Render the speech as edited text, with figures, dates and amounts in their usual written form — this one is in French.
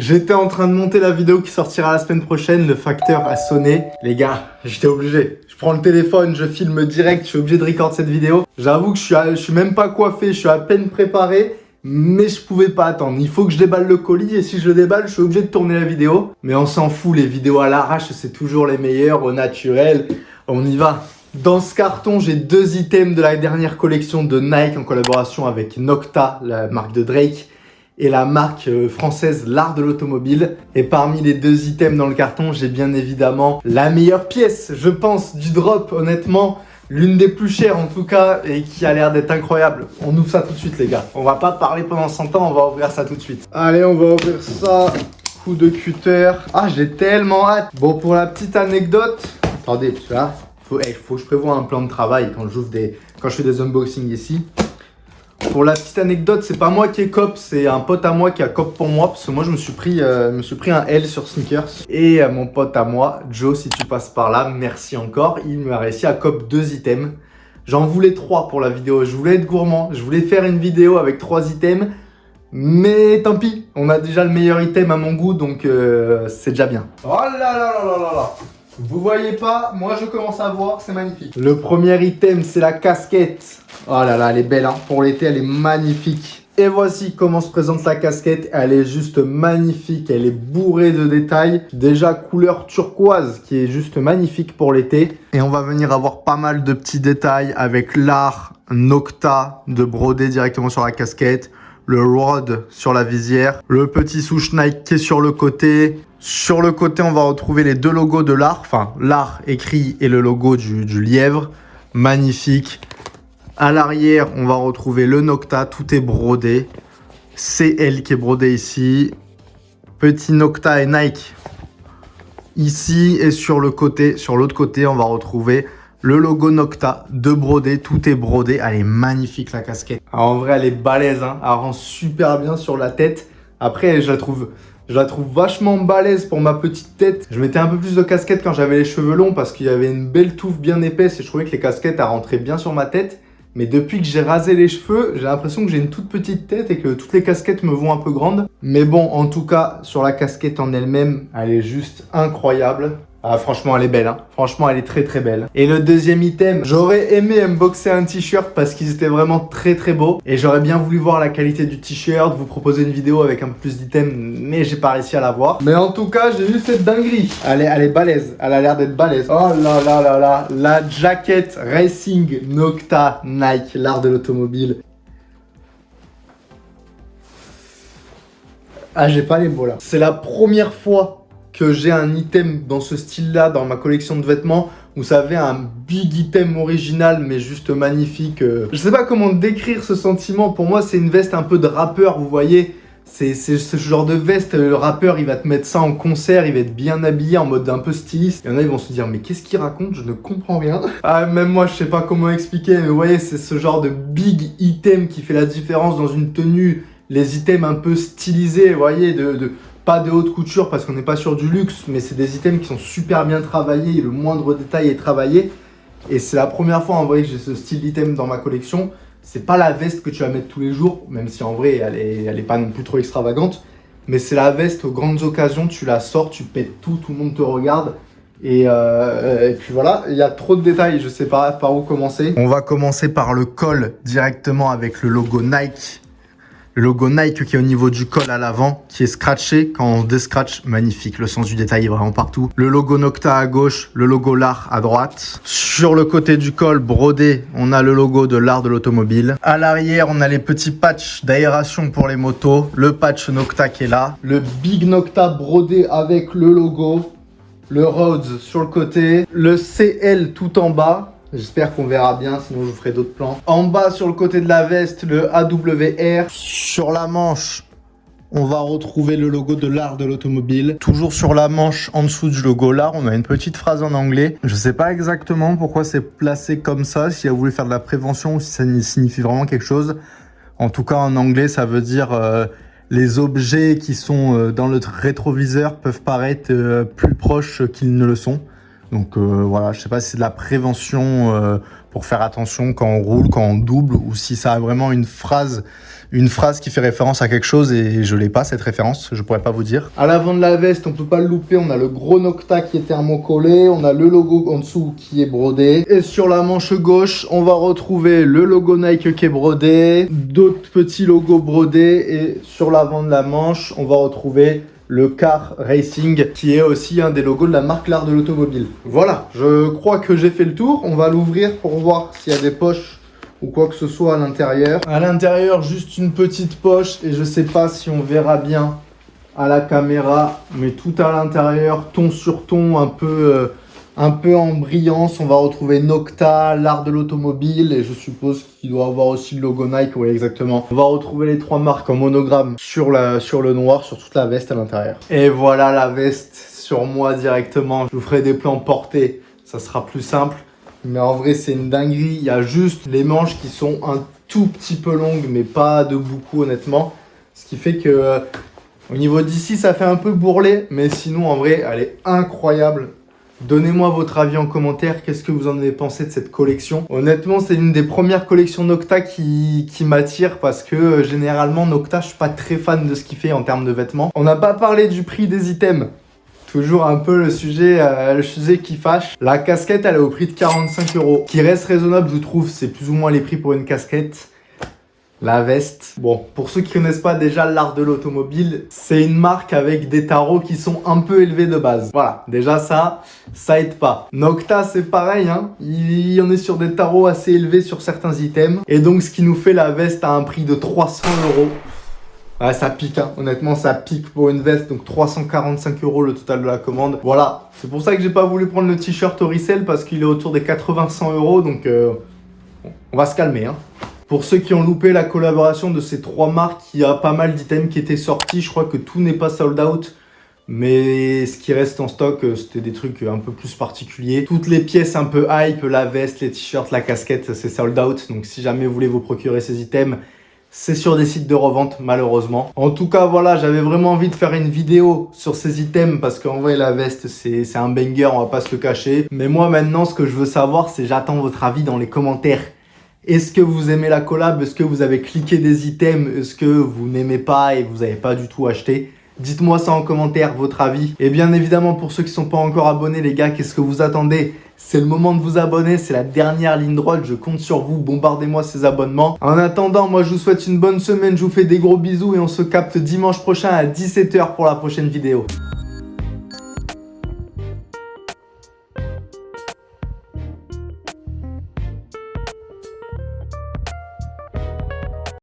J'étais en train de monter la vidéo qui sortira la semaine prochaine, le facteur a sonné. Les gars, j'étais obligé. Je prends le téléphone, je filme direct, je suis obligé de recorder cette vidéo. J'avoue que je suis même pas coiffé, je suis à peine préparé. Mais je pouvais pas attendre, il faut que je déballe le colis et si je le déballe, je suis obligé de tourner la vidéo. Mais on s'en fout, les vidéos à l'arrache, c'est toujours les meilleures, au naturel. On y va. Dans ce carton, j'ai 2 items de la dernière collection de Nike en collaboration avec Nocta, la marque de Drake, et la marque française L'Art de l'Automobile. Et parmi les 2 items dans le carton, j'ai bien évidemment la meilleure pièce, je pense, du drop, honnêtement. L'une des plus chères en tout cas et qui a l'air d'être incroyable. On ouvre ça tout de suite les gars. On va pas parler pendant 100 ans, on va ouvrir ça tout de suite. Allez, on va ouvrir ça. Coup de cutter. Ah, j'ai tellement hâte. Bon, pour la petite anecdote. Attendez, tu vois. Faut que je prévoie un plan de travail quand je fais des unboxings ici. Pour la petite anecdote, c'est pas moi qui ai cop, c'est un pote à moi qui a cop pour moi parce que moi je me suis pris un L sur sneakers et mon pote à moi, Joe, si tu passes par là, merci encore, il m'a réussi à cop 2 items. J'en voulais 3 pour la vidéo, je voulais être gourmand, je voulais faire une vidéo avec 3 items, mais tant pis, on a déjà le meilleur item à mon goût donc c'est déjà bien. Oh là là là là là là. Vous voyez pas, moi je commence à voir, c'est magnifique. Le premier item, c'est la casquette. Oh là là, elle est belle, hein. Pour l'été, elle est magnifique. Et voici comment se présente la casquette. Elle est juste magnifique, elle est bourrée de détails. Déjà couleur turquoise, qui est juste magnifique pour l'été. Et on va venir avoir pas mal de petits détails avec l'art Nocta de broder directement sur la casquette. Le rod sur la visière, le petit souche Nike qui est sur le côté. Sur le côté, on va retrouver les 2 logos de l'art, enfin l'art écrit et le logo du lièvre. Magnifique. À l'arrière, on va retrouver le Nocta, tout est brodé. C'est elle qui est brodée ici. Petit Nocta et Nike ici et sur le côté, sur l'autre côté, on va retrouver le logo Nocta de brodé, tout est brodé. Elle est magnifique la casquette. Alors, en vrai, elle est balèze, hein. Elle rend super bien sur la tête. Après, je la trouve vachement balèze pour ma petite tête. Je mettais un peu plus de casquette quand j'avais les cheveux longs parce qu'il y avait une belle touffe bien épaisse et je trouvais que les casquettes, elles rentraient bien sur ma tête. Mais depuis que j'ai rasé les cheveux, j'ai l'impression que j'ai une toute petite tête et que toutes les casquettes me vont un peu grandes. Mais bon, en tout cas, sur la casquette en elle-même, elle est juste incroyable. Ah, franchement, elle est belle, hein. Franchement, elle est très très belle. Et le deuxième item, j'aurais aimé unboxer un t-shirt parce qu'ils étaient vraiment très très beaux. Et j'aurais bien voulu voir la qualité du t-shirt, vous proposer une vidéo avec un peu plus d'items, mais j'ai pas réussi à la voir. Mais en tout cas, j'ai vu cette dinguerie. Elle est balèze, elle a l'air d'être balèze. Oh là là là là, la jacket Racing Nocta Nike, l'art de l'automobile. Ah, j'ai pas les mots là. C'est la première fois que j'ai un item dans ce style-là, dans ma collection de vêtements. Vous savez, un big item original, mais juste magnifique. Je sais pas comment décrire ce sentiment. Pour moi, c'est une veste un peu de rappeur, vous voyez. C'est ce genre de veste, le rappeur, il va te mettre ça en concert, il va être bien habillé en mode un peu styliste. Il y en a, ils vont se dire, mais qu'est-ce qu'il raconte? Je ne comprends rien. Ah, même moi, je sais pas comment expliquer, mais vous voyez, c'est ce genre de big item qui fait la différence dans une tenue. Les items un peu stylisés, vous voyez, pas de haute couture parce qu'on n'est pas sur du luxe, mais c'est des items qui sont super bien travaillés, le moindre détail est travaillé. Et c'est la première fois en vrai que j'ai ce style d'item dans ma collection. C'est pas la veste que tu vas mettre tous les jours, même si en vrai elle est pas non plus trop extravagante. Mais c'est la veste aux grandes occasions, tu la sors, tu pètes tout le monde te regarde. Et puis voilà, il y a trop de détails, je sais pas par où commencer. On va commencer par le col directement avec le logo Nike. Le logo Nike qui est au niveau du col à l'avant, qui est scratché. Quand on déscratch, magnifique. Le sens du détail est vraiment partout. Le logo Nocta à gauche, le logo l'art à droite. Sur le côté du col brodé, on a le logo de l'art de l'automobile. À l'arrière, on a les petits patchs d'aération pour les motos. Le patch Nocta qui est là. Le Big Nocta brodé avec le logo. Le Rhodes sur le côté. Le CL tout en bas. J'espère qu'on verra bien, sinon je vous ferai d'autres plans. En bas, sur le côté de la veste, le AWR. Sur la manche, on va retrouver le logo de l'art de l'automobile. Toujours sur la manche, en dessous du logo l'art, on a une petite phrase en anglais. Je sais pas exactement pourquoi c'est placé comme ça, si elle voulait faire de la prévention ou si ça signifie vraiment quelque chose. En tout cas, en anglais, ça veut dire les objets qui sont dans le rétroviseur peuvent paraître plus proches qu'ils ne le sont. Donc voilà, je sais pas si c'est de la prévention pour faire attention quand on roule, quand on double, ou si ça a vraiment une phrase une phrase qui fait référence à quelque chose et je l'ai pas cette référence, je pourrais pas vous dire. À l'avant de la veste, on peut pas le louper, on a le gros Nocta qui est thermocollé, on a le logo en dessous qui est brodé. Et sur la manche gauche, on va retrouver le logo Nike qui est brodé, d'autres petits logos brodés et sur l'avant de la manche, on va retrouver le Car Racing, qui est aussi un des logos de la marque L'Art de l'Automobile. Voilà, je crois que j'ai fait le tour. On va l'ouvrir pour voir s'il y a des poches ou quoi que ce soit à l'intérieur. À l'intérieur, juste une petite poche et je sais pas si on verra bien à la caméra, mais tout à l'intérieur, ton sur ton, un peu en brillance. On va retrouver Nocta, L'Art de l'Automobile et je suppose qu'il doit avoir aussi le logo Nike, oui exactement. On va retrouver les trois marques en monogramme sur le noir, sur toute la veste à l'intérieur. Et voilà la veste sur moi directement. Je vous ferai des plans portés, ça sera plus simple. Mais en vrai c'est une dinguerie, il y a juste les manches qui sont un tout petit peu longues, mais pas de beaucoup honnêtement. Ce qui fait que au niveau d'ici ça fait un peu bourrelet, mais sinon en vrai elle est incroyable. Donnez-moi votre avis en commentaire, qu'est-ce que vous en avez pensé de cette collection. Honnêtement, c'est une des premières collections Nocta qui m'attire parce que généralement Nocta, je suis pas très fan de ce qu'il fait en termes de vêtements. On n'a pas parlé du prix des items. Toujours un peu le sujet qui fâche. La casquette, elle est au prix de 45 €, qui reste raisonnable, je trouve. C'est plus ou moins les prix pour une casquette. La veste. Bon, pour ceux qui connaissent pas déjà L'Art de l'Automobile, c'est une marque avec des tarots qui sont un peu élevés de base. Voilà, déjà ça aide pas. Nocta, c'est pareil, hein. On est sur des tarots assez élevés sur certains items. Et donc, ce qui nous fait la veste à un prix de 300 €. Ouais, ça pique, hein. Honnêtement, ça pique pour une veste. Donc, 345 € le total de la commande. Voilà, c'est pour ça que j'ai pas voulu prendre le t-shirt au resell parce qu'il est autour des 80-100 €. Donc, on va se calmer, hein. Pour ceux qui ont loupé la collaboration de ces trois marques, il y a pas mal d'items qui étaient sortis. Je crois que tout n'est pas sold out. Mais ce qui reste en stock, c'était des trucs un peu plus particuliers. Toutes les pièces un peu hype, la veste, les t-shirts, la casquette, c'est sold out. Donc si jamais vous voulez vous procurer ces items, c'est sur des sites de revente malheureusement. En tout cas voilà, j'avais vraiment envie de faire une vidéo sur ces items parce qu'en vrai la veste c'est un banger, on va pas se le cacher. Mais moi maintenant ce que je veux savoir c'est j'attends votre avis dans les commentaires. Est-ce que vous aimez la collab? Est-ce que vous avez cliqué des items? Est-ce que vous n'aimez pas et vous n'avez pas du tout acheté? Dites-moi ça en commentaire, votre avis. Et bien évidemment, pour ceux qui ne sont pas encore abonnés, les gars, qu'est-ce que vous attendez? C'est le moment de vous abonner, c'est la dernière ligne droite, je compte sur vous, bombardez-moi ces abonnements. En attendant, moi je vous souhaite une bonne semaine, je vous fais des gros bisous et on se capte dimanche prochain à 17 h pour la prochaine vidéo.